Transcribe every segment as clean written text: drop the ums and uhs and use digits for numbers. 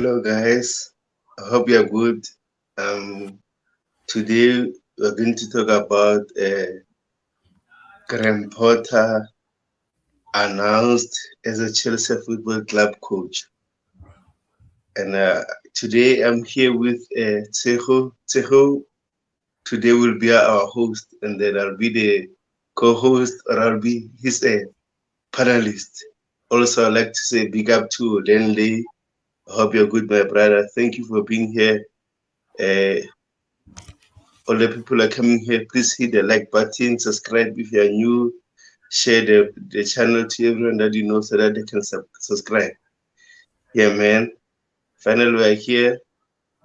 Hello, guys. I hope you're good. Um, Today we're going to talk about Graham Potter announced as a Chelsea Football Club coach. And today I'm here with Tseho. Tseho today will be our host, and then I'll be the co-host, or I'll be his panelist. Also, I'd like to say big up to Lenley. I hope you're good, my brother. Thank you for being here. Uh, all the people are coming here, please hit the like button, subscribe if you're new, share the channel to everyone that you know so that they can subscribe. Yeah, man. Finally, we're here.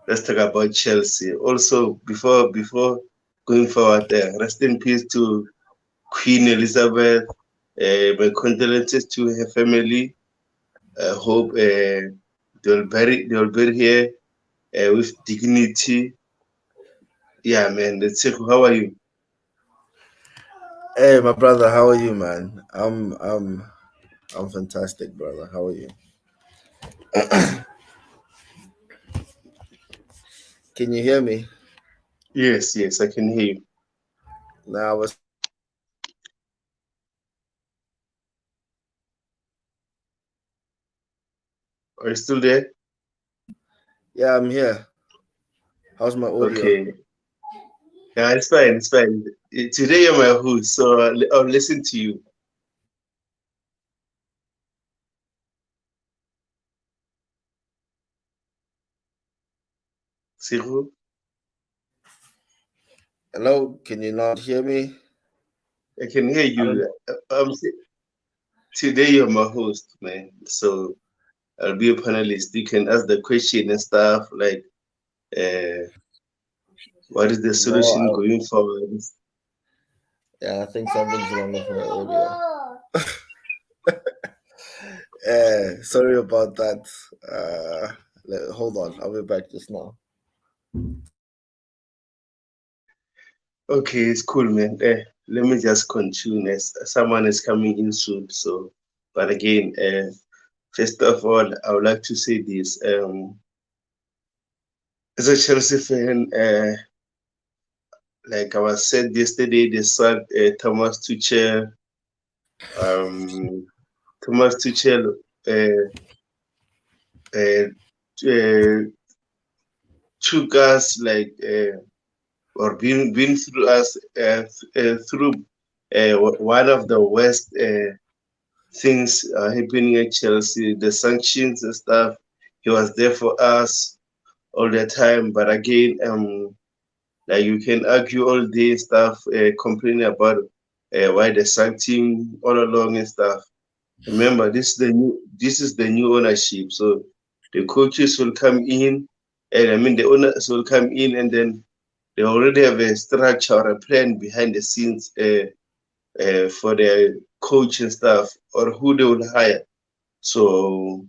Let's talk about Chelsea. Also, before going forward, rest in peace to Queen Elizabeth. My condolences to her family. I hope they'll bury her with dignity. Yeah, man. Let's say, how are you? Hey, my brother, how are you, man? I'm fantastic, brother. How are you? Can you hear me? Yes, yes, I can hear you. Now I was Are you still there? Yeah, I'm here. How's my audio? Okay. Yeah, it's fine. It's fine. Today you're my host, so I'll listen to you. Siru, Hello, can you not hear me? I can hear I don't you. know. Today you're my host, man. So I'll be a panelist. You can ask the question and stuff like, uh, what is the No, solution going forward? yeah, I think something's wrong with my audio. Sorry about that. Hold on, I'll be back just now. Okay, it's cool, man. Let me just continue as someone is coming in soon. So, but again, first of all, I would like to say this. As a Chelsea fan, like I was said yesterday, they sacked Thomas Tuchel. Um, Thomas Tuchel uh, uh, uh, took us like or been through us through one of the worst things happening at Chelsea, the sanctions and stuff. He was there for us all the time, but again, like you can argue all day stuff, complaining about why they sacked him all along and stuff. Remember, this is the new ownership. So the coaches will come in, and I mean the owners will come in, and then they already have a structure or a plan behind the scenes for their coach and stuff, or who they will hire. So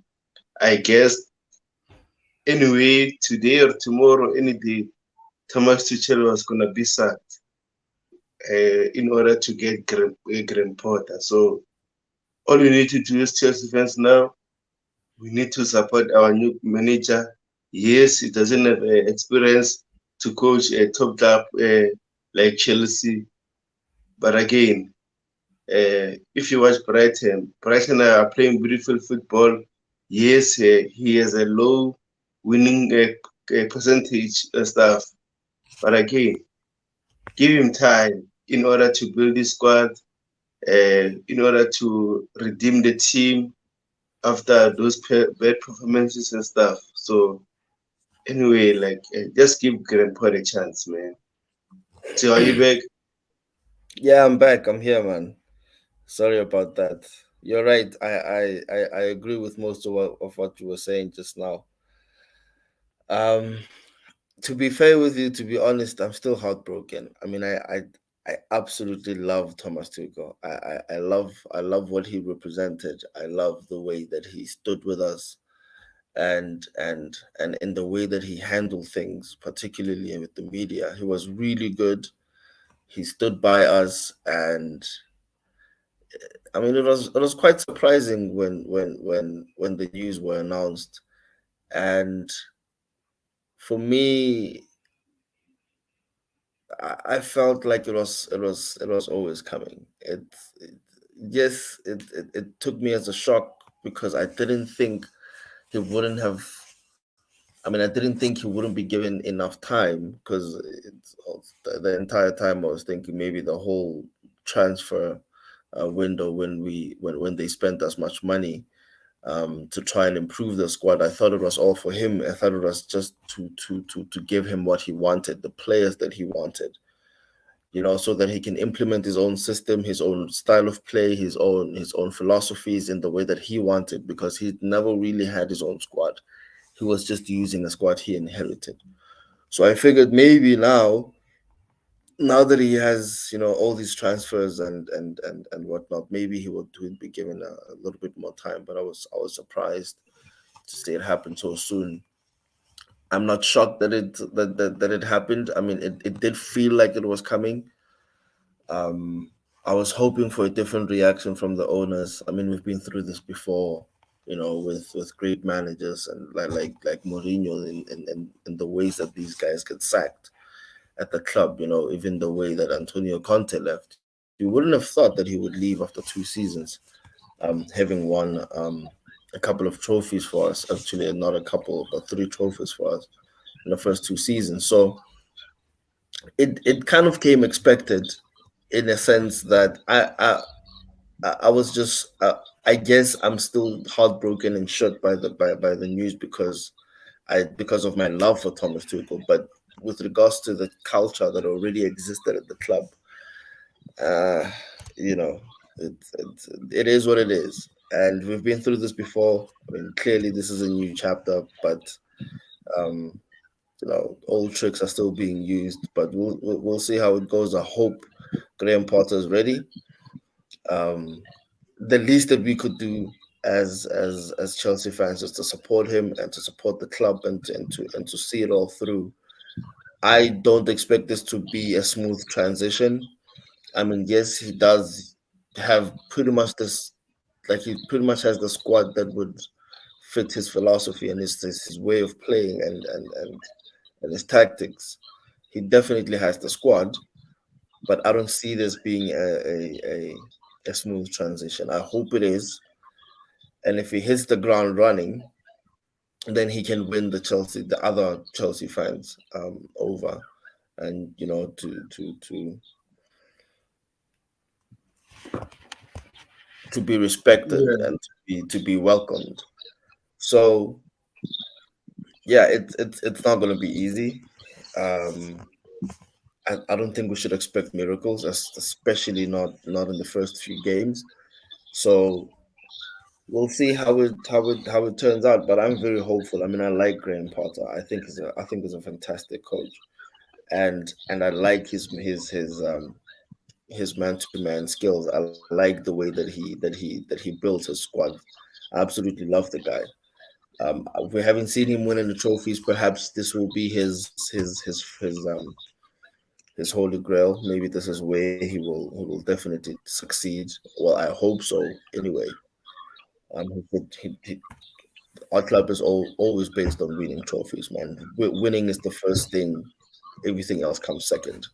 I guess anyway, today or tomorrow, any day, Thomas Tuchel was gonna be sacked in order to get Graham Potter. So all we need to do as Chelsea fans now, we need to support our new manager. Yes, he doesn't have experience to coach a top club like Chelsea, but again, if you watch Brighton, Brighton are playing beautiful football. Yes, he has a low winning percentage and stuff, but again, give him time in order to build his squad, in order to redeem the team after those bad performances and stuff. So anyway, like just give Grandpa a chance, man. So are you back? Yeah, I'm back. I'm here, man. Sorry about that. You're right. I agree with most of what you were saying just now. Um, to be fair with you, to be honest, I'm still heartbroken. I mean, I absolutely love Thomas Tuchel. I love what he represented. I love the way that he stood with us, and in the way that he handled things, particularly with the media. He was really good. He stood by us, and I mean, it was quite surprising when the news were announced, And for me, I felt like it was always coming. Yes, it took me as a shock because I didn't think he wouldn't have. I mean, I didn't think he wouldn't be given enough time because the entire time I was thinking maybe the whole transfer window when they spent as much money to try and improve the squad. I thought it was all for him. I thought it was just to give him what he wanted, the players that he wanted, so that he can implement his own system, his own style of play, his own philosophies in the way that he wanted, because he never really had his own squad. He was just using a squad he inherited. So I figured maybe now that he has all these transfers and whatnot, maybe he would be given a little bit more time. But I was surprised to see it happen so soon. I'm not shocked that it happened. I mean, it did feel like it was coming. Um, I was hoping for a different reaction from the owners. I mean, we've been through this before, with great managers and like Mourinho in the ways that these guys get sacked at the club. Even the way that Antonio Conte left. You wouldn't have thought that he would leave after 2 seasons, having won a couple of trophies for us. Actually, not a couple, but three trophies for us in the first 2 seasons. So it kind of came expected, in a sense that I was just I guess I'm still heartbroken and shook by the news because of my love for Thomas Tuchel. But with regards to the culture that already existed at the club, uh, you know, it is what it is, and we've been through this before. I mean, clearly this is a new chapter, but um, old tricks are still being used. But we'll see how it goes. I hope Graham Potter is ready. Um, the least that we could do as Chelsea fans is to support him and to support the club and to see it all through. I don't expect this to be a smooth transition. I mean, yes, he does have pretty much this, like he pretty much has the squad that would fit his philosophy and his way of playing and his tactics. He definitely has the squad, but I don't see this being a smooth transition. I hope it is, and if he hits the ground running, then he can win the other Chelsea fans over, and to be respected Yeah, and to be welcomed. So yeah, it's not going to be easy. Um, I don't think we should expect miracles, especially not in the first few games. So we'll see how it turns out. But I'm very hopeful. I mean, I like Graham Potter. I think he's a fantastic coach, and I like his man-to-man skills. I like the way that he built his squad. I absolutely love the guy. We haven't seen him winning the trophies. Perhaps this will be his holy grail. Maybe this is where he will definitely succeed. Well, I hope so. Anyway, he, our club is always based on winning trophies, man. Winning is the first thing. Everything else comes second.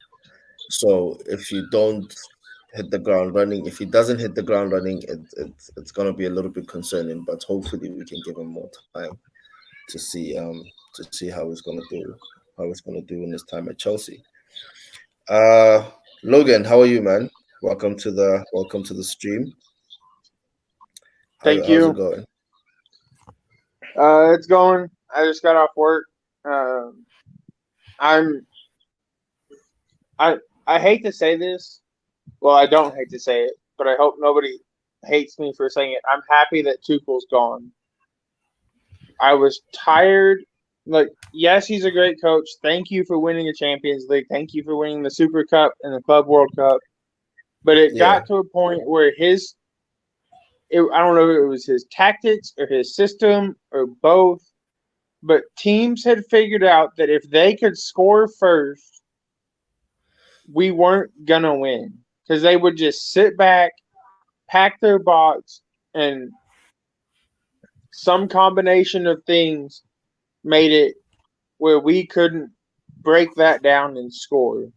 So if you don't hit the ground running, if he doesn't hit the ground running, it's gonna be a little bit concerning. But hopefully we can give him more time to see how he's gonna do in his time at Chelsea. Uh, Logan, how are you, man? Welcome to the stream. Thank How's it you. going? It's going. I just got off work. Um, I'm. I I hate to say this. Well, I don't hate to say it, but I hope nobody hates me for saying it. I'm happy that Tuchel's gone. I was tired. Like, yes, he's a great coach. Thank you for winning the Champions League. Thank you for winning the Super Cup and the Club World Cup. But it Yeah, got to a point where I don't know if it was his tactics or his system or both, but teams had figured out that if they could score first, we weren't gonna win because they would just sit back, pack their box, and some combination of things made it where we couldn't break that down and score.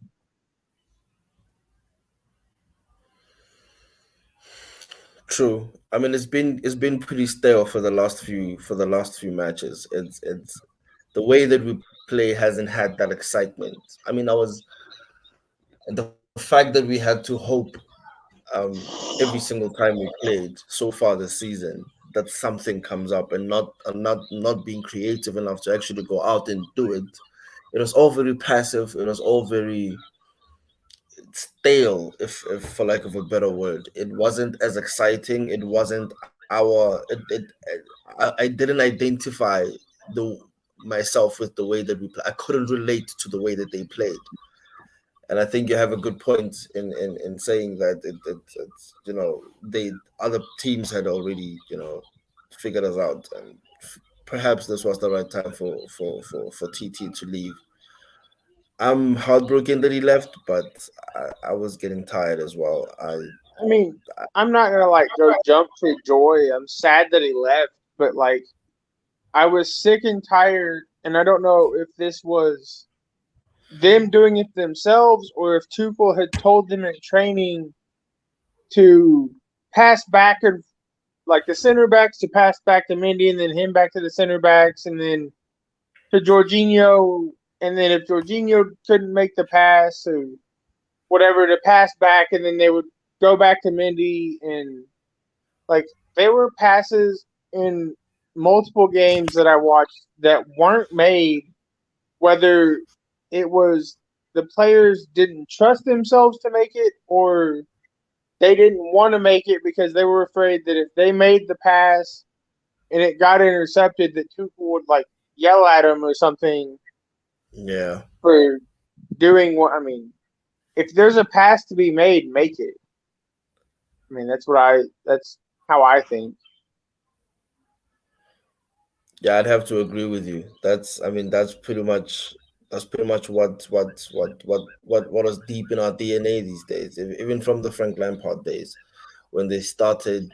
True. I mean, it's been pretty stale for the last few matches. It's the way that we play hasn't had that excitement. I mean, and the fact that we had to hope every single time we played so far this season that something comes up and not being creative enough to actually go out and do it. It was all very passive. It was all very stale, if for lack of a better word. It wasn't as exciting. It wasn't our. I didn't identify the myself with the way that we play. I couldn't relate to the way that they played, and I think you have a good point in saying that it's they other teams had already figured us out, and perhaps this was the right time for TT to leave. I'm heartbroken that he left, but I was getting tired as well. I mean, I'm not gonna like go jump to joy. I'm sad that he left, but like I was sick and tired, and I don't know if this was them doing it themselves or if Tuchel had told them in training to pass back and like the center backs to pass back to Mendy and then him back to the center backs and then to Jorginho, and then if Jorginho couldn't make the pass or whatever to pass back, and then they would go back to Mendy, and like there were passes in multiple games that I watched that weren't made, whether it was the players didn't trust themselves to make it or they didn't want to make it because they were afraid that if they made the pass and it got intercepted, that Tuchel would like yell at them or something Yeah. for doing what. I mean, if there's a pass to be made, make it. I mean, that's how I think. Yeah, I'd have to agree with you. I mean, that's pretty much what was deep in our DNA these days. Even from the Frank Lampard days, when they started,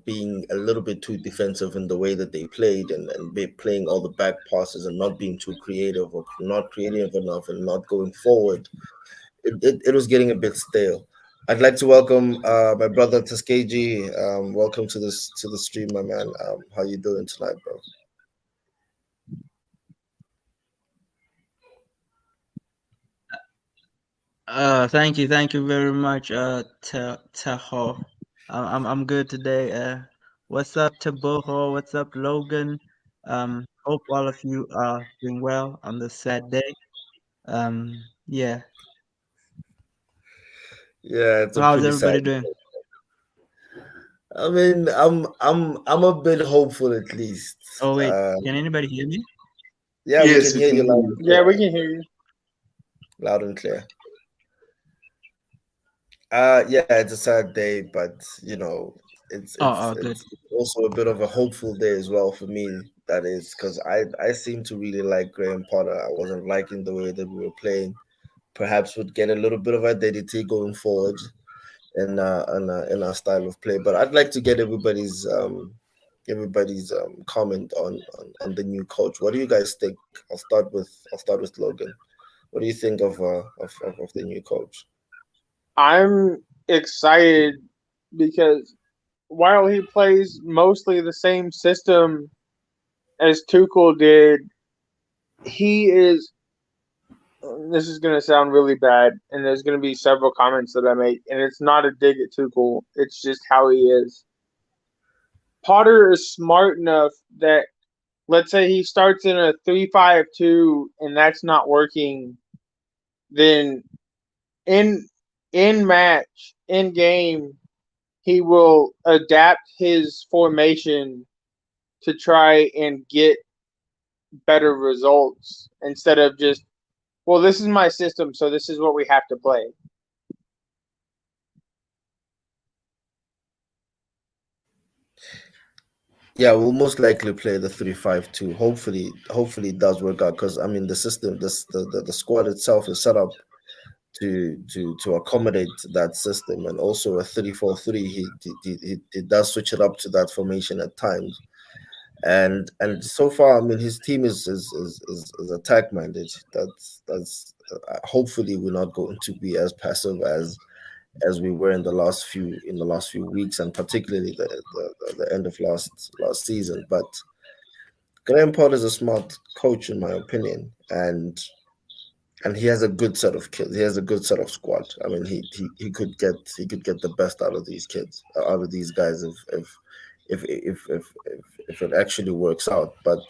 being a little bit too defensive in the way that they played and playing all the back passes and not being too creative or not creative enough and not going forward. It was getting a bit stale. I'd like to welcome my brother Tuskegee. Welcome to the stream, my man. How you doing tonight, bro? Thank you very much, Taho. I'm good today. What's up, Taboho? What's up, Logan? Hope all of you are doing well on this sad day. Yeah. Yeah, it's a How's pretty sad. everybody doing? I mean, I'm a bit hopeful at least. Oh wait, can anybody hear me? Yeah, we Yes, can we hear can you hear you. Yeah, we can hear you. loud and clear. Yeah, it's a sad day, but Good. it's also a bit of a hopeful day as well for me. That is because I seem to really like Graham Potter. I wasn't liking the way that we were playing. Perhaps would get a little bit of identity going forward in our style of play. But I'd like to get everybody's comment on the new coach. What do you guys think? I'll start with Logan. What do you think of the new coach? I'm excited because while he plays mostly the same system as Tuchel did, he is. This is going to sound really bad, and there's going to be several comments that I make, and it's not a dig at Tuchel. It's just how he is. Potter is smart enough that, let's say he starts in a 3-5-2 and that's not working, then in match, in game, he will adapt his formation to try and get better results instead of just, well, this is my system, so this is what we have to play. Yeah, we'll most likely play the 3-5-2. Hopefully it does work out because I mean the system, the squad itself is set up to accommodate that system, and also a 3-4-3. He does switch it up to that formation at times, And so far, I mean, his team is attack minded. That's hopefully we're not going to be as passive as we were in the last few weeks, and particularly the end of last season. But Graham Potter is a smart coach, in my opinion, and he has a good set of kids. He has a good set of squad. I mean, he could get the best out of these kids, out of these guys, if it actually works out. But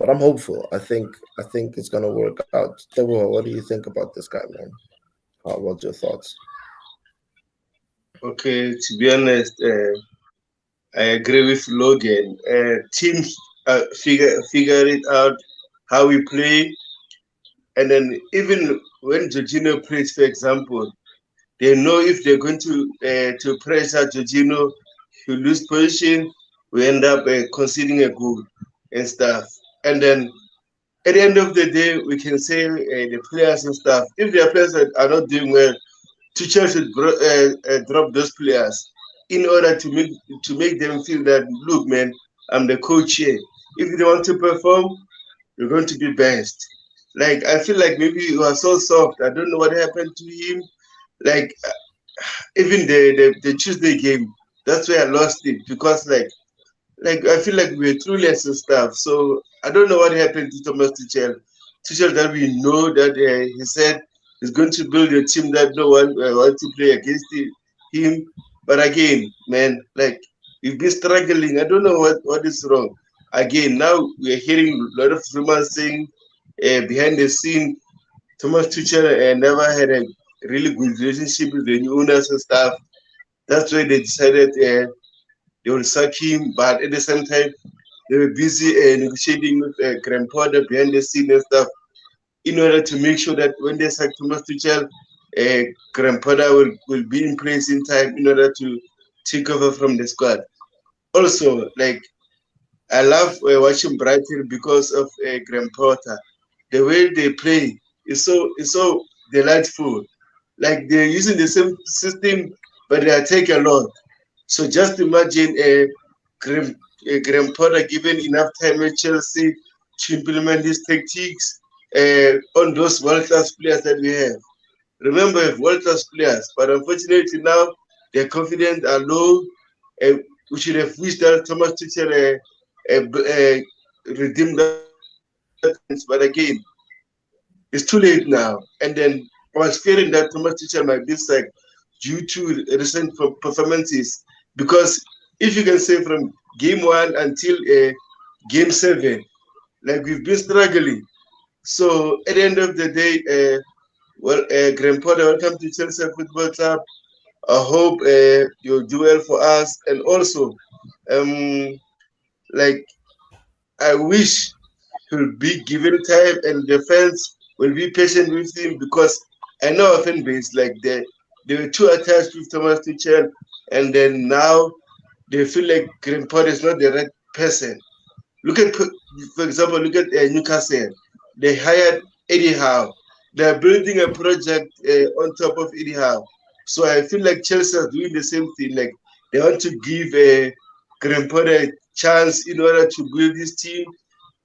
I'm hopeful. I think it's gonna work out. Deborah, what do you think about this guy, man? What's your thoughts? Okay, to be honest, I agree with Logan. Teams figure it out how we play, and then even when Jorginho plays, for example, they know if they're going to pressure Jorginho, he lose position, we end up conceding a goal and stuff. And then at the end of the day, we can say the players and stuff. If their players are not doing well, Tuchel should drop those players in order to make them feel that, look, man, I'm the coach here. If they want to perform, you're going to be benched. Like, I feel like maybe he was so soft. I don't know what happened to him. Like, even the Tuesday game, that's where I lost it, because like I feel like we're clueless and stuff. So I don't know what happened to Thomas Tuchel. Tuchel that we know that he said he's going to build a team that no one wants to play against him. But again, man, like we've been struggling. I don't know what is wrong. Again, now we're hearing a lot of rumors saying behind the scene, Thomas Tuchel never had a really good relationship with the new owners and stuff. That's why they decided they will sack him. But at the same time, they were busy negotiating with Graham Potter behind the scene and stuff, in order to make sure that when they sack Thomas Tuchel, Graham Potter will be in place in time in order to take over from the squad. Also, like I love watching Brighton because of Graham Potter. The way they play is so delightful. Like they're using the same system, but they attack a lot. So just imagine Graham Potter given enough time at Chelsea to implement these tactics on those world-class players that we have. Remember, we have world-class players, but unfortunately now their confidence are low. We should have wished that Thomas Tuchel redeemed that, but again, it's too late now. And then I was fearing that Thomas Tuchel might be sacked due to recent performances, because if you can say from game 1 until game 7, like we've been struggling. So at the end of the day, Graham Potter, welcome to Chelsea Football Club. I hope you'll do well for us. And also, like I wish he'll be given time and the fans will be patient with him, because I know our fan base, like they were too attached with Thomas Tuchel, and then now they feel like Graham Potter is not the right person. Look at, for example, look at Newcastle. They hired Eddie Howe. They're building a project on top of Eddie Howe. So I feel like Chelsea are doing the same thing. Like they want to give Graham Potter a chance in order to build this team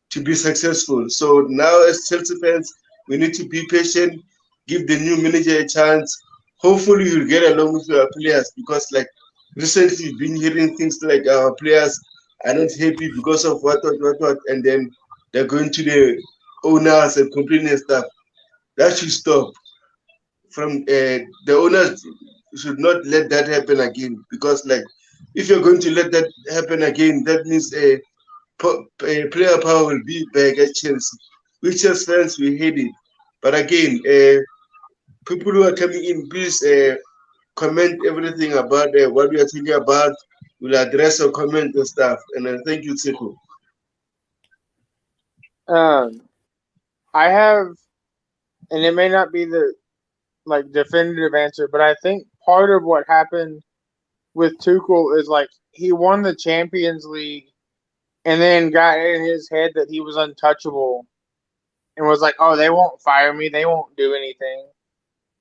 to be successful. So now, as Chelsea fans, we need to be patient, give the new manager a chance. Hopefully, you'll get along with our players, because, like, recently, we've been hearing things like our players are not happy because of what, and then they're going to the owners and complaining and stuff. That should stop. From the owners should not let that happen again, because, like, if you're going to let that happen again, that means player power will be back at Chelsea. We Chelsea fans, we hate it. But again, people who are coming in, please comment everything about what we are thinking about. We'll address your comment and stuff. And thank you, Tseko. I have, and it may not be the definitive answer, but I think part of what happened with Tuchel is like he won the Champions League and then got in his head that he was untouchable and was like, oh, they won't fire me, they won't do anything.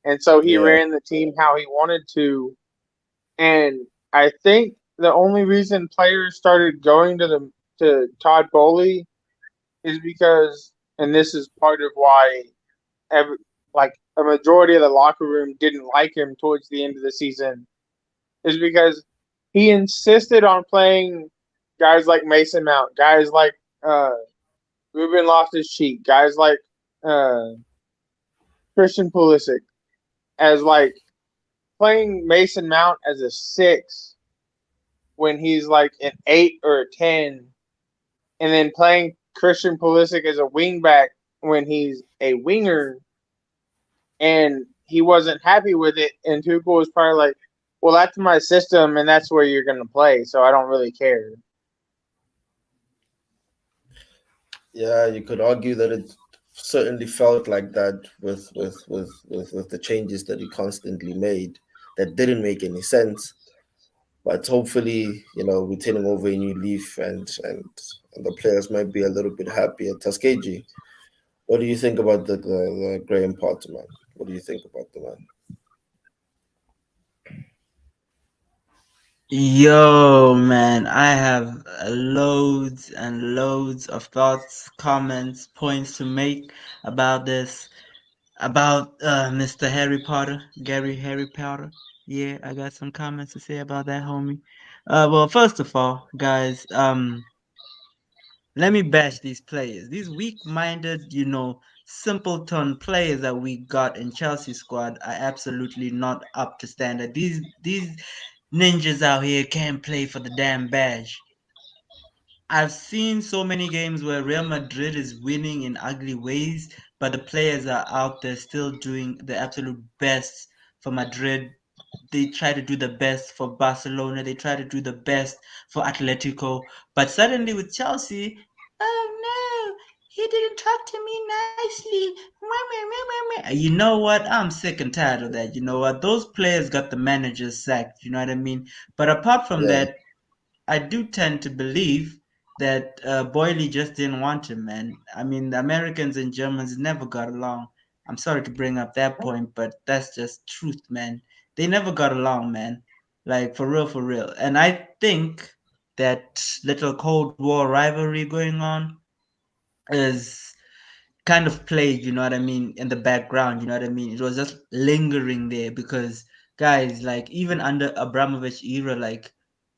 And so he ran the team how he wanted to. And I think the only reason players started going to to Todd Bowley is because, and this is part of why every like a majority of the locker room didn't like him towards the end of the season, is because he insisted on playing guys like Mason Mount, guys like uh, Ruben Loftus-Cheek, guys like uh, Christian Pulisic, as like playing Mason Mount as a 6 when he's like an 8 or a 10, and then playing Christian Pulisic as a wingback when he's a winger, and he wasn't happy with it. And Tuchel was probably like, "Well, that's my system, and that's where you're going to play, so I don't really care." Yeah, you could argue that it certainly felt like that with the changes that he constantly made that didn't make any sense. But hopefully, we're turning over a new leaf, and the players might be a little bit happier. Tuskegee, what do you think about the Graham Potter man? What do you think about the man? Yo, man, I have loads and loads of thoughts, comments, points to make about this, about Mr. Harry Potter, Gary Harry Potter. Yeah, I got some comments to say about that, homie. Well, first of all, guys, let me bash these players. These weak-minded, simpleton players that we got in Chelsea squad are absolutely not up to standard. These ninjas out here can't play for the damn badge. I've seen so many games where Real Madrid is winning in ugly ways, but the players are out there still doing the absolute best for Madrid. They try to do the best for Barcelona. They try to do the best for Atletico. But suddenly with Chelsea, oh no, he didn't talk to me nicely. You know what? I'm sick and tired of that. You know what? Those players got the managers sacked. You know what I mean? But apart from Yeah, that, I do tend to believe that Boyle just didn't want him, man. I mean, the Americans and Germans never got along. I'm sorry to bring up that point, but that's just truth, man. They never got along, man. Like, for real, for real. And I think that little Cold War rivalry going on is kind of played, you know what I mean, in the background, you know what I mean? It was just lingering there because, guys, like, even under Abramovich era, like,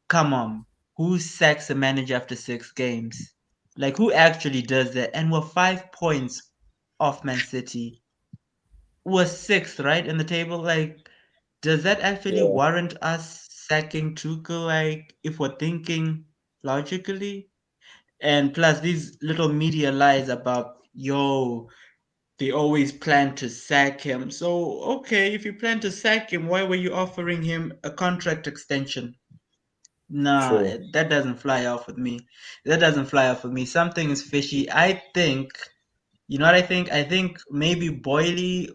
come on, who sacks a manager after 6 games? Like, who actually does that? And we're 5 points off Man City. We're sixth, right, in the table. Like, does that actually yeah, warrant us sacking Tuchel? Like, if we're thinking logically, and plus these little media lies about they always plan to sack him. So okay, if you plan to sack him, why were you offering him a contract extension? Nah, true. that doesn't fly off with me. That doesn't fly off with me. Something is fishy. I think, you know what I think? I think maybe Boyle.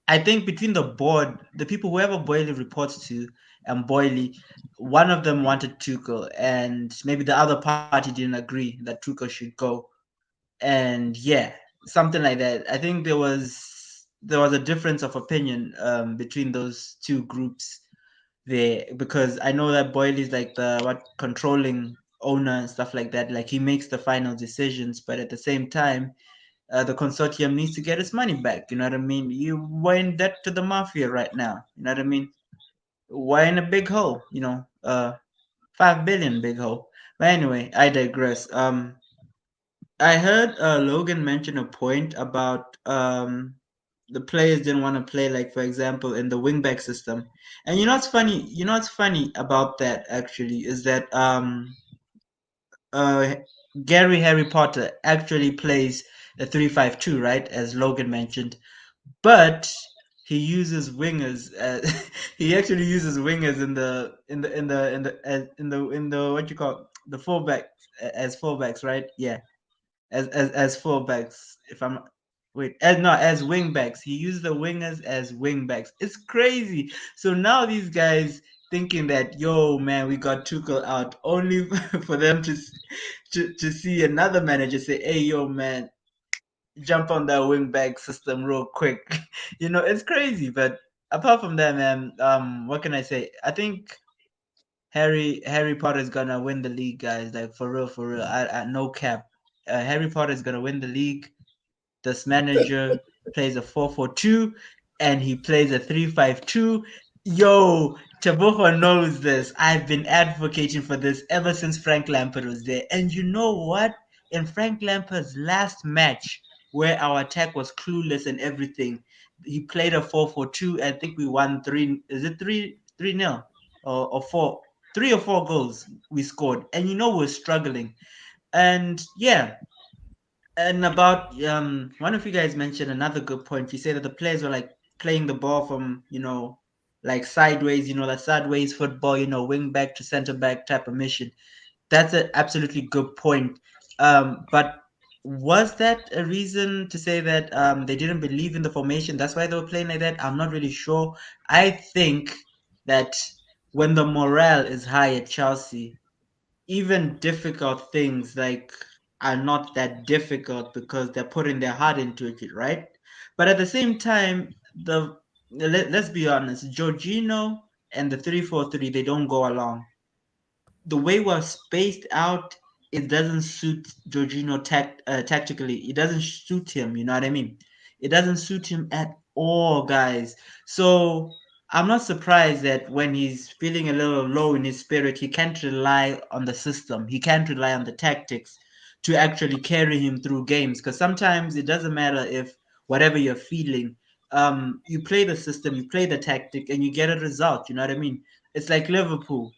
I think between the board, the people, whoever Boyle reports to, and Boyle, one of them wanted Tuchel, and maybe the other party didn't agree that Tuchel should go. And yeah, something like that. I think there was a difference of opinion between those two groups there, because I know that Boyle is like the controlling owner and stuff like that. Like, he makes the final decisions, but at the same time, the consortium needs to get its money back. You know what I mean? We're in debt to the mafia right now. You know what I mean? We're in a big hole. 5 billion big hole. But anyway, I digress. I heard Logan mention a point about the players didn't want to play, like, for example, in the wingback system. And you know what's funny? You know what's funny about that actually is that uh Gary Harry Potter actually plays a 3-5-2, right? As Logan mentioned. But he uses wingers. He actually uses wingers in the what you call the fullback, as fullbacks, right? Yeah, as fullbacks. If I'm wait, as no as wingbacks. He used the wingers as wingbacks. It's crazy. So now these guys thinking that, yo, man, we got Tuchel out, only for them to see another manager say, hey, yo, man, jump on that wingback system real quick. It's crazy. But apart from that, man, what can I say? I think Harry Potter's gonna win the league, guys. Like for real, for real. I no cap. Harry Potter's gonna win the league. This manager plays a 4-4-2 and he plays a 3-5-2. Yo, Chabujo knows this. I've been advocating for this ever since Frank Lampard was there. And you know what? In Frank Lampard's last match, where our attack was clueless and everything, he played a 4-4-2. I think we won 3. Is it 3-0 or 4? 3 or 4 goals we scored. And you know we're struggling. And yeah, and about one of you guys mentioned another good point. You say that the players were like playing the ball from, like sideways, that sideways football, wing back to center back type of mission. That's an absolutely good point. But was that a reason to say that they didn't believe in the formation? That's why they were playing like that? I'm not really sure. I think that when the morale is high at Chelsea, even difficult things like are not that difficult because they're putting their heart into it, right? But at the same time, let's be honest, Jorginho and the 3-4-3, they don't go along. The way we're spaced out, it doesn't suit Jorginho tactically. It doesn't suit him, you know what I mean? It doesn't suit him at all, guys. So I'm not surprised that when he's feeling a little low in his spirit, he can't rely on the system. He can't rely on the tactics to actually carry him through games. Because sometimes it doesn't matter if whatever you're feeling, you play the system, you play the tactic, and you get a result. You know what I mean? It's like Liverpool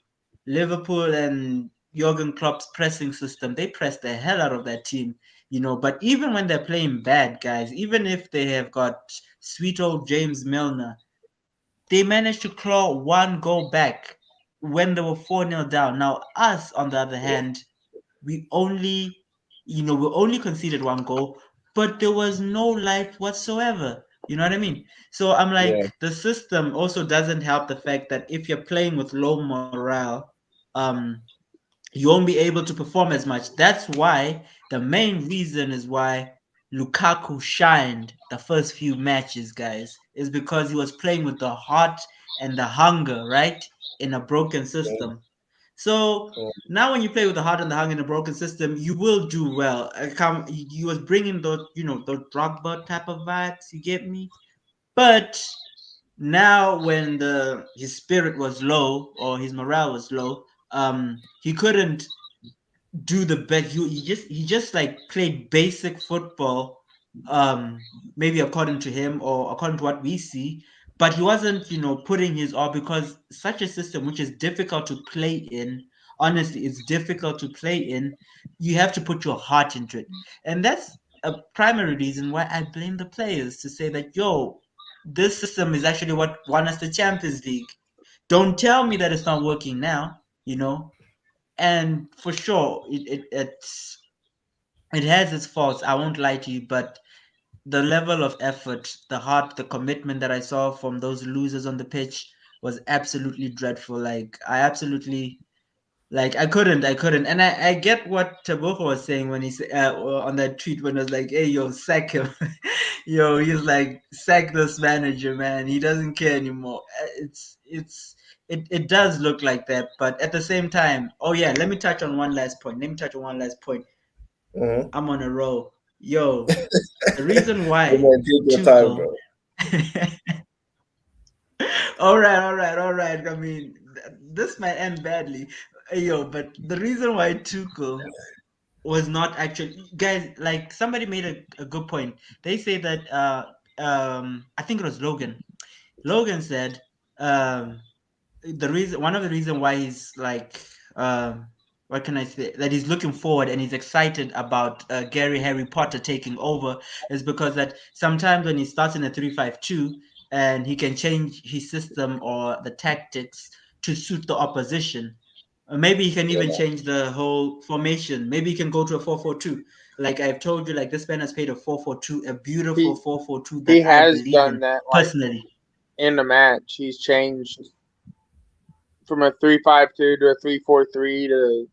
and Jurgen Klopp's pressing system, they press the hell out of that team, But even when they're playing bad, guys, even if they have got sweet old James Milner, they managed to claw one goal back when they were 4-0 down. Now, us, on the other hand, we only, we only conceded one goal, but there was no life whatsoever. You know what I mean? So I'm like, Yeah. the system also doesn't help the fact that if you're playing with low morale, you won't be able to perform as much. That's why the main reason is why Lukaku shined the first few matches, guys, is because he was playing with the heart and the hunger, right? In a broken system. So now when you play with the heart and the hunger in a broken system, you will do well. He was bringing those, those Drogba type of vibes, you get me? But now when his spirit was low or his morale was low, he couldn't do the best. He just like played basic football, maybe according to him or according to what we see, but he wasn't, putting his all, because such a system which is difficult to play in, honestly, it's difficult to play in. You have to put your heart into it, and that's a primary reason why I blame the players to say that, yo, this system is actually what won us the Champions League. Don't tell me that it's not working now, and for sure it has its faults. I won't lie to you, but the level of effort, the heart, the commitment that I saw from those losers on the pitch was absolutely dreadful. Like I absolutely, like I couldn't, and I get what Taboko was saying when he said on that tweet when it was like, "Hey, yo, sack him." Yo, he's like, sack this manager, man. He doesn't care anymore. It does look like that, but at the same time, oh yeah, let me touch on one last point. Mhm. I'm on a roll. Yo, the reason Come why on, take your time, Tuchel. bro. All right. I mean, this might end badly. Yo, but the reason why Tuchel was not actually, guys, like somebody made a good point. They say that I think it was Logan. Logan said one of the reason why he's like what can I say, that he's looking forward and he's excited about Gary Harry Potter taking over is because that sometimes when he starts in a 3-5-2 and he can change his system or the tactics to suit the opposition. Maybe he can even change the whole formation. Maybe he can go to a 4-4-2. Like I've told you, like this man has played a 4-4-2, a beautiful 4-4-2 He that I has believe done in that, like personally. in the match. He's changed from a 3-5-2 to a 3-4-3 to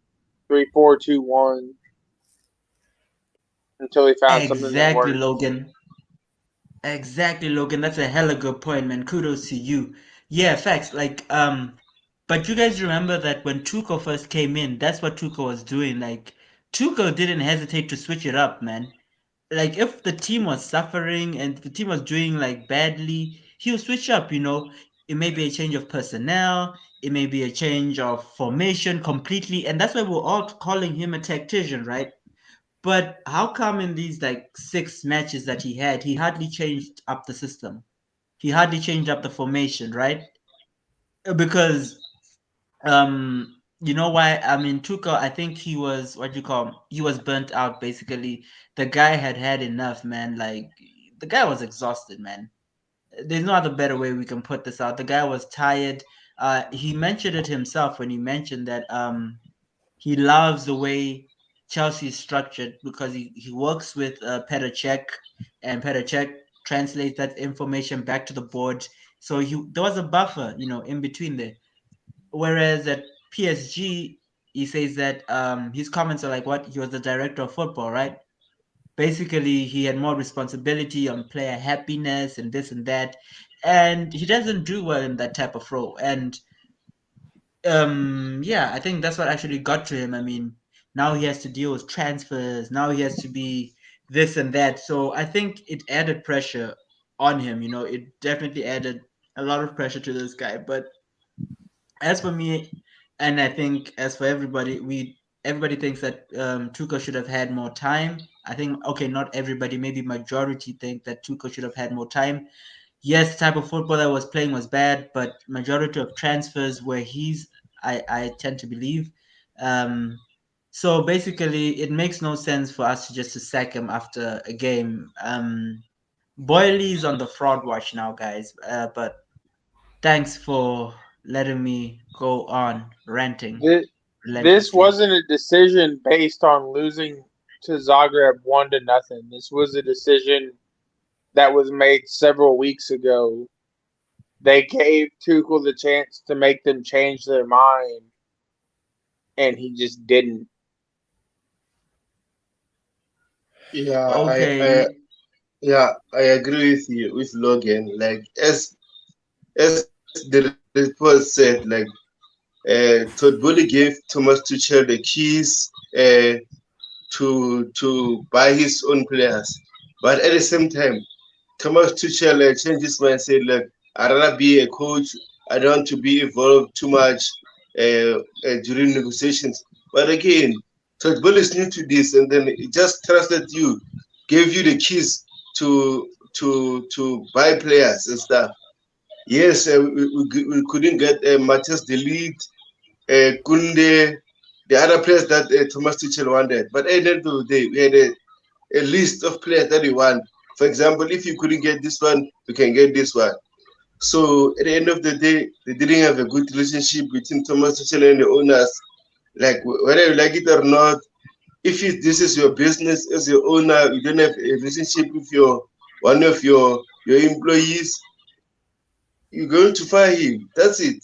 3-4-2-1 until he found something that Exactly, worked. Logan. Exactly, Logan. That's a hella good point, man. Kudos to you. Yeah, facts. Like, But you guys remember that when Tuchel first came in, that's what Tuchel was doing. Like Tuchel didn't hesitate to switch it up, man. Like if the team was suffering and the team was doing like badly, he'll switch up, you know. It may be a change of personnel, it may be a change of formation completely, and that's why we're all calling him a tactician, right? But how come in these like 6 matches that he had, he hardly changed up the system? He hardly changed up the formation, right? Because you know why? I mean, Tuchel, I think he was what you call he was burnt out. Basically, the guy had had enough, man. Like the guy was exhausted, man. There's no other better way we can put this out. The guy was tired. He mentioned it himself when he mentioned that he loves the way Chelsea is structured because he works with Petr Cech, and Petr Cech translates that information back to the board. So there was a buffer, you know, in between there. Whereas at PSG, he says that his comments are like what he was the director of football, right? Basically, he had more responsibility on player happiness and this and that, and he doesn't do well in that type of role. And yeah, I think that's what actually got to him. I mean, now he has to deal with transfers. Now he has to be this and that. So I think it added pressure on him. You know, it definitely added a lot of pressure to this guy. But as for me, and I think as for everybody, everybody thinks that Tuchel should have had more time. I think okay, not everybody, maybe majority think that Tuchel should have had more time. Yes, type of football that was playing was bad, but majority of transfers were his. I tend to believe. Um, so basically, it makes no sense for us to just to sack him after a game. Boyley's on the fraud watch now, guys. But thanks for letting me go on ranting This relentlessly. wasn't a decision based on losing to Zagreb 1-0. This was a decision that was made several weeks ago. They gave Tuchel the chance to make them change their mind, and he just didn't. Yeah, Okay. yeah, I agree with you with Logan. Like as the report said, like Todd Bowley gave Thomas Tuchel the keys to buy his own players, but at the same time, Thomas Tuchel changed his mind. Said like, I'd rather be a coach. I don't want to be involved too much during negotiations. But again, Todd Bowley is new to this, and then he just trusted you, gave you the keys to buy players and stuff. Yes, we couldn't get Matthias De Ligt, Kunde, the other players that Thomas Tuchel wanted. But at the end of the day, we had a list of players that we want. For example, if you couldn't get this one, you can get this one. So at the end of the day, they didn't have a good relationship between Thomas Tuchel and the owners. Like whether you like it or not, if this is your business as your owner, you don't have a relationship with one of your employees, you're going to fire him. That's it.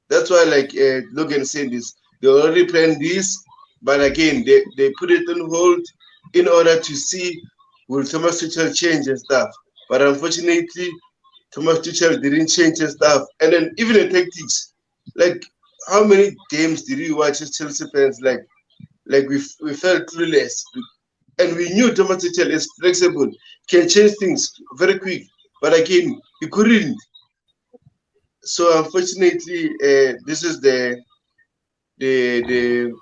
That's why, like Logan said, this they already planned this, but again, they put it on hold in order to see will Thomas Tuchel change and stuff. But unfortunately, Thomas Tuchel didn't change and stuff. And then even the tactics, like how many games did we watch as Chelsea fans? Like we felt clueless, and we knew Thomas Tuchel is flexible, can change things very quick. But again, he couldn't. So unfortunately, this is the the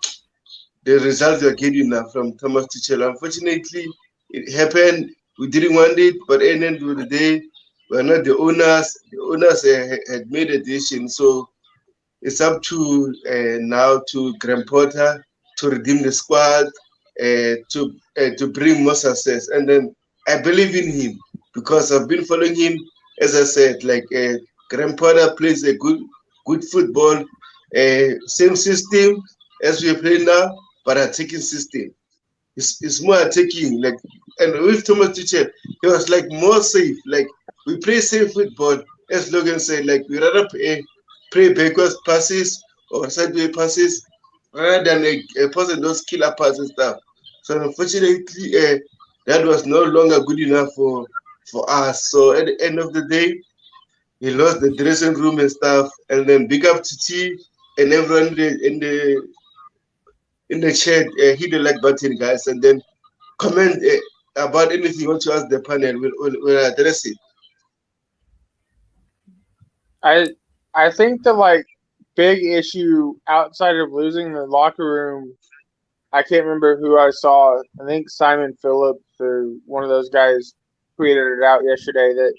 the result you're getting now from Thomas Tuchel. Unfortunately, it happened. We didn't want it, but at the end of the day, we're not the owners. The owners had made a decision, so it's up to now to Graham Potter to redeem the squad, to bring more success. And then I believe in him because I've been following him. As I said, like Graham Potter plays a good football, same system as we play now, but attacking system. It's more attacking. Like and with Thomas Tuchel, he was like more safe. Like we play safe football, as Logan said. Like we rather play backwards passes or sideways passes rather than passing those killer passes and stuff. So unfortunately, that was no longer good enough for us. So at the end of the day, he lost the dressing room and stuff. And then big up to T. and everyone in the chat hit the like button, guys, and then comment about anything you want to ask the panel. We'll address it. I think the like big issue outside of losing the locker room, I can't remember who I saw. I think Simon Phillips or one of those guys tweeted it out yesterday that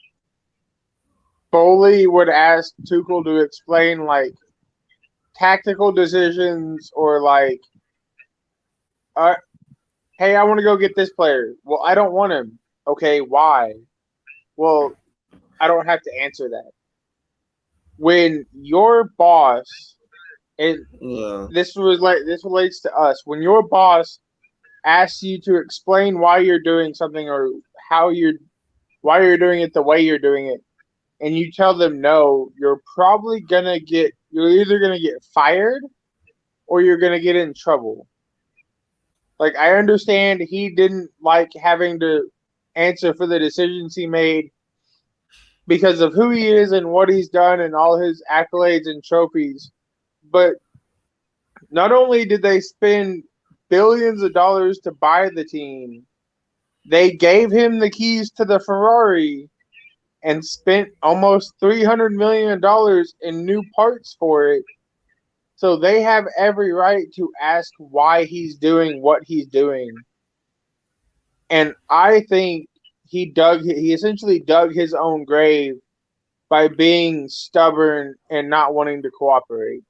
Foley would ask Tuchel to explain like tactical decisions or like, hey, I want to go get this player. Well, I don't want him. Okay, why? Well, I don't have to answer that. When your boss, and this relates to us. When your boss asks you to explain why you're doing something or why you're doing it the way you're doing it, and you tell them no, you're either gonna get fired or you're gonna get in trouble. Like, I understand he didn't like having to answer for the decisions he made because of who he is and what he's done and all his accolades and trophies. But not only did they spend billions of dollars to buy the team, they gave him the keys to the Ferrari and spent almost $300 million in new parts for it. So they have every right to ask why he's doing what he's doing. And I think he essentially dug his own grave by being stubborn and not wanting to cooperate.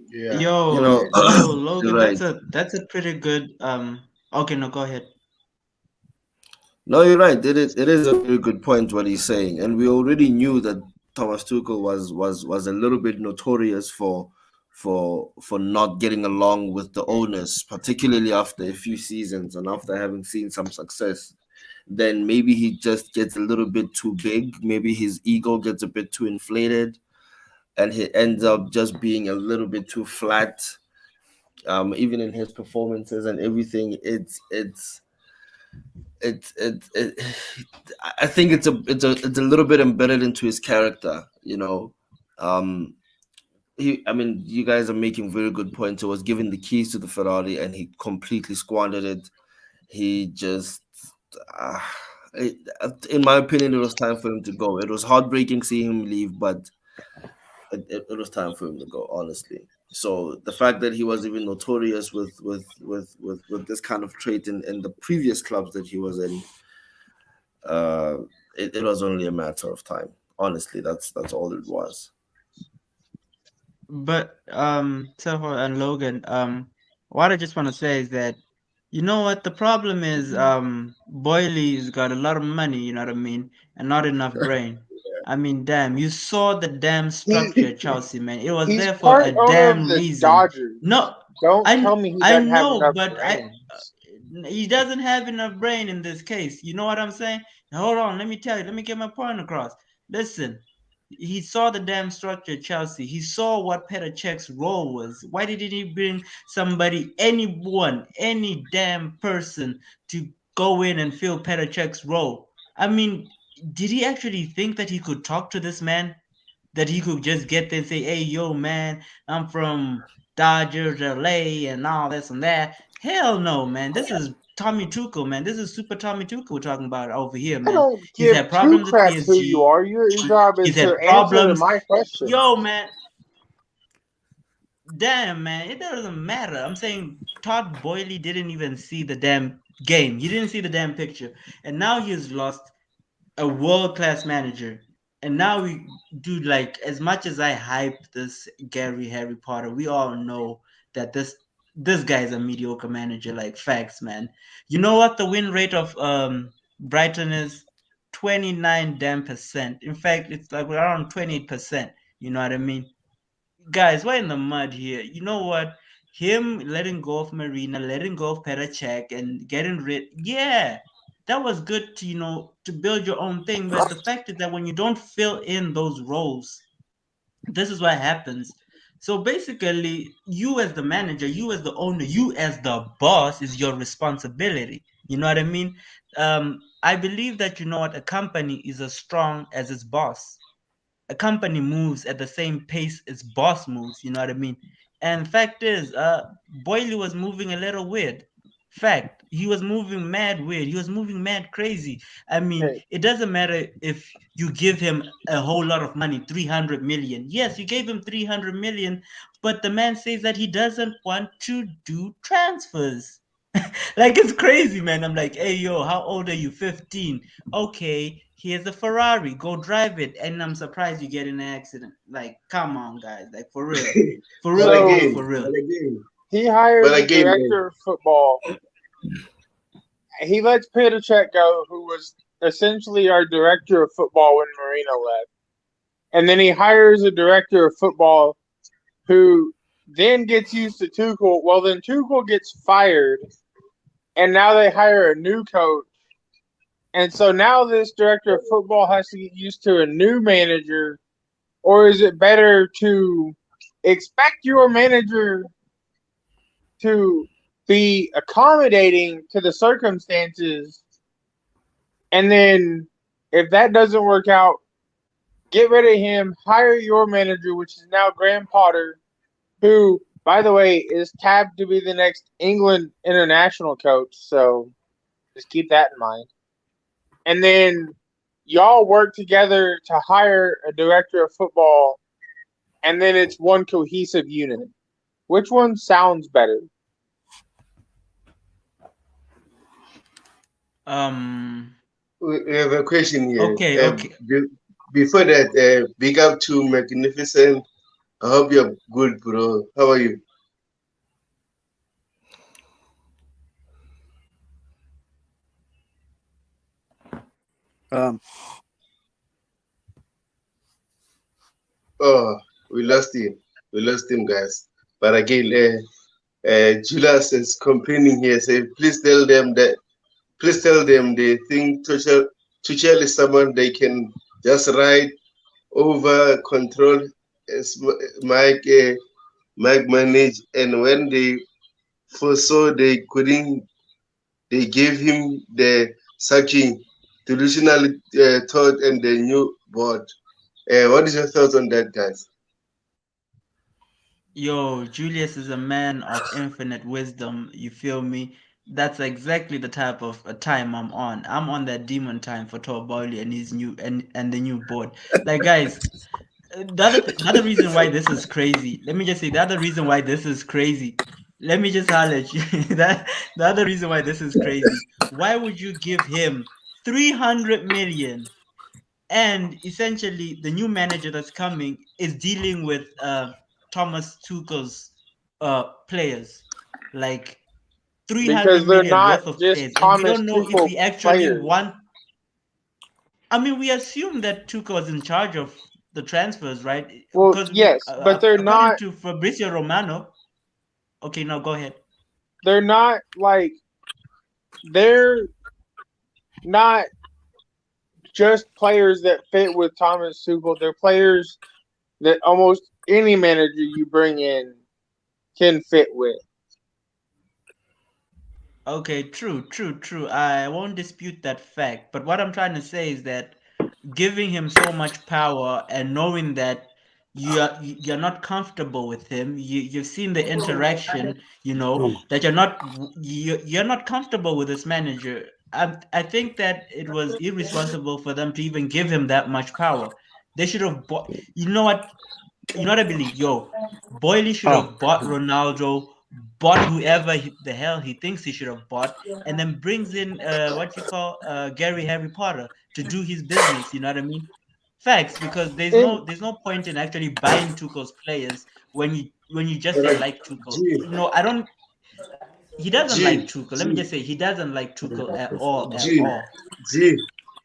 Yeah. Yo, Logan, right. that's a pretty good okay, no, go ahead. No, you're right. It is a very good point what he's saying, and we already knew that Thomas Tuchel was a little bit notorious for not getting along with the owners, particularly after a few seasons and after having seen some success. Then maybe he just gets a little bit too big. Maybe his ego gets a bit too inflated, and he ends up just being a little bit too flat. Even in his performances and everything, I think it's a little bit embedded into his character, you know. You guys are making very good points. He was given the keys to the Ferrari and he completely squandered it. He just, in my opinion, it was time for him to go. It was heartbreaking seeing him leave, but it was time for him to go, honestly. So the fact that he was even notorious with this kind of trait in the previous clubs that he was in, it was only a matter of time. Honestly, that's all it was. But Teho and Logan, what I just want to say is that, you know what, the problem is Boyley's got a lot of money, you know what I mean, and not enough brain. I mean, damn, you saw the damn structure at Chelsea, man. It was there for a damn reason. Dodgers. No, don't tell me he doesn't have enough brain. He doesn't have enough brain in this case. You know what I'm saying? Now, hold on, let me tell you. Let me get my point across. Listen, he saw the damn structure at Chelsea. He saw what Petr Cech's role was. Why didn't he bring somebody, anyone, any damn person to go in and fill Petr Cech's role? I mean, did he actually think that he could talk to this man? That he could just get there and say, hey, yo, man, I'm from Dodgers, LA, and all this and that? Hell no, man. This is Tommy Tuchel, man. This is Super Tommy Tuchel we're talking about over here, man. I don't He's give had problems two craps with who PSG. you are. Your job is He's had to problems. answer my question. Yo, man. Damn, man. It doesn't matter. I'm saying Todd Boehly didn't even see the damn game. He didn't see the damn picture. And now he's lost a world-class manager. And now we do, like, as much as I hype this Harry Potter, we all know that this guy is a mediocre manager, like facts, man. You know what the win rate of Brighton is? 29 damn percent. In fact, it's like around 28%. You know what I mean? Guys, we're in the mud here. You know what? Him letting go of Marina, letting go of Petr Cech, and getting rid, yeah, that was good to to build your own thing. But the fact is that when you don't fill in those roles, this is what happens. So basically, you as the manager, you as the owner, you as the boss is your responsibility. You know what I mean? I believe that a company is as strong as its boss. a company moves at the same pace its boss moves. You know what I mean? And fact is, Boyle was moving a little weird. Fact, he was moving mad weird. He was moving mad crazy. I mean, Hey, it doesn't matter if you give him a whole lot of money, 300 million. Yes, you gave him 300 million, but the man says that he doesn't want to do transfers. Like, it's crazy, man. I'm like, hey, yo, how old are you? 15. Okay, here's a Ferrari. Go drive it. And I'm surprised you get in an accident. Like, come on, guys. Like, for real. For real, But So- again, for real. but again, he hires But a again, director of football. He lets Petr Cech go, who was essentially our director of football when Marino left. And then he hires a director of football who then gets used to Tuchel. Well, then Tuchel gets fired, and now they hire a new coach. And so now this director of football has to get used to a new manager, or is it better to expect your manager to be accommodating to the circumstances, and then if that doesn't work out, get rid of him, hire your manager, which is now Graham Potter, who, by the way, is tabbed to be the next England international coach. So just keep that in mind. And then y'all work together to hire a director of football, and then it's one cohesive unit. Which one sounds better? we have a question here. Okay. Before that, big up to Magnificent. I hope you're good, bro. How are you? Oh, we lost him. We lost him, guys. But again, Julius is complaining here. Say, please tell them they think Tuchel is someone they can just ride over, control, as Mike manage, and when they foresaw they couldn't, they gave him the sacking, delusional thought, and the new board. What is your thoughts on that, guys? Yo, Julius is a man of infinite wisdom. You feel me? That's exactly the type of time I'm on. I'm on that demon time for Torboli and his new and the new board. Like, guys, the other reason why this is crazy. Let me just say the other reason why this is crazy. Let me just highlight you that the other reason why this is crazy. Why would you give him 300 million? And essentially, the new manager that's coming is dealing with Thomas Tuchel's players, like 300 Because they're million not worth of just players, and we Thomas don't know if Tuchel we actually players. want. I mean, we assume that Tuchel was in charge of the transfers, right? Well, Because yes, but they're according not. to Fabrizio Romano. Okay, now go ahead. They're not like they're not just players that fit with Thomas Tuchel. They're players that almost any manager you bring in can fit with. Okay, true. I won't dispute that fact. But what I'm trying to say is that giving him so much power and knowing that you're not comfortable with him, you've seen the interaction, that you're not comfortable with this manager. I think that it was irresponsible for them to even give him that much power. They should have bought. You know what I believe? Yo, Boyle should have bought Ronaldo, bought whoever the hell he thinks he should have bought, and then brings in what you call Gary Harry Potter to do his business. You know what I mean? Facts, because And there's no point in actually buying Tuchel's players when you just say Alright, like Tuchel. G, I don't. He doesn't like G, Tuchel. Let me G, just say he doesn't like Tuchel at all. At G, all. G.